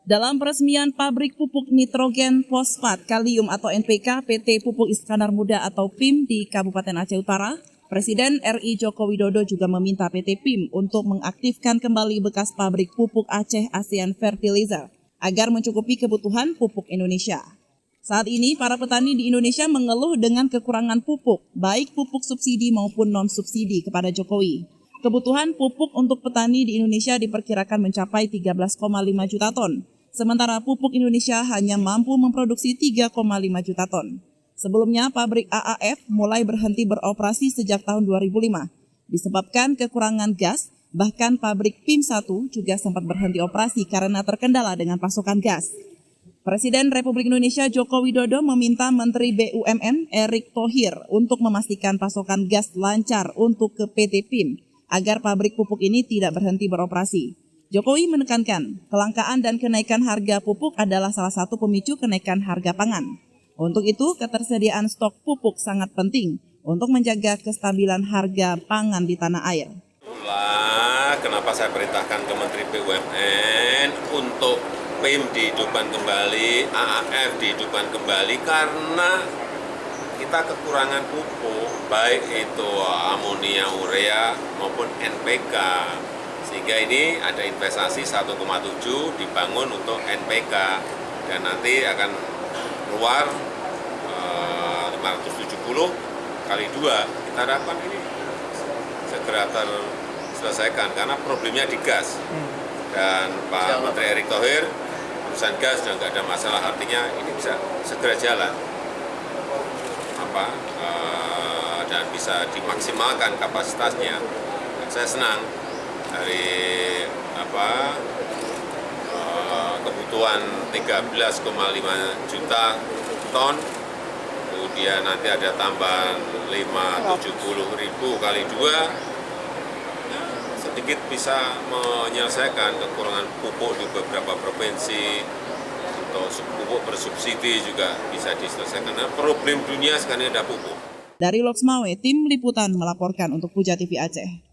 Dalam peresmian pabrik pupuk nitrogen fosfat kalium atau NPK PT Pupuk Iskandar Muda atau PIM di Kabupaten Aceh Utara, Presiden RI Joko Widodo juga meminta PT PIM untuk mengaktifkan kembali bekas pabrik pupuk Aceh ASEAN Fertilizer agar mencukupi kebutuhan pupuk Indonesia. Saat ini, para petani di Indonesia mengeluh dengan kekurangan pupuk, baik pupuk subsidi maupun non-subsidi kepada Jokowi. Kebutuhan pupuk untuk petani di Indonesia diperkirakan mencapai 13,5 juta ton. Sementara pupuk Indonesia hanya mampu memproduksi 3,5 juta ton. Sebelumnya, pabrik AAF mulai berhenti beroperasi sejak tahun 2005. Disebabkan kekurangan gas, bahkan pabrik PIM 1 juga sempat berhenti operasi karena terkendala dengan pasokan gas. Presiden Republik Indonesia Joko Widodo meminta Menteri BUMN Erick Thohir untuk memastikan pasokan gas lancar untuk ke PT PIM agar pabrik pupuk ini tidak berhenti beroperasi. Jokowi menekankan, kelangkaan dan kenaikan harga pupuk adalah salah satu pemicu kenaikan harga pangan. Untuk itu, ketersediaan stok pupuk sangat penting untuk menjaga kestabilan harga pangan di tanah air. Itulah kenapa saya perintahkan ke Menteri BUMN untuk PIM dihidupkan kembali, AAF dihidupkan kembali, karena kita kekurangan pupuk, baik itu amonia, urea maupun NPK. Sehingga ini ada investasi 1,7 dibangun untuk NPK dan nanti akan keluar 570 kali 2. Kita harapkan ini segera terselesaikan karena problemnya di gas. Dan Pak Menteri Erick Thohir, urusan gas sudah nggak ada masalah, artinya ini bisa segera jalan dan bisa dimaksimalkan kapasitasnya. Dan saya senang dari kebutuhan 13,5 juta ton, kemudian nanti ada tambahan 570 ribu kali 2, sedikit bisa menyelesaikan kekurangan pupuk di beberapa provinsi, atau pupuk bersubsidi juga bisa diselesaikan. Karena problem dunia sekarang ada pupuk. Dari Loksmawe, tim liputan melaporkan untuk Puja TV Aceh.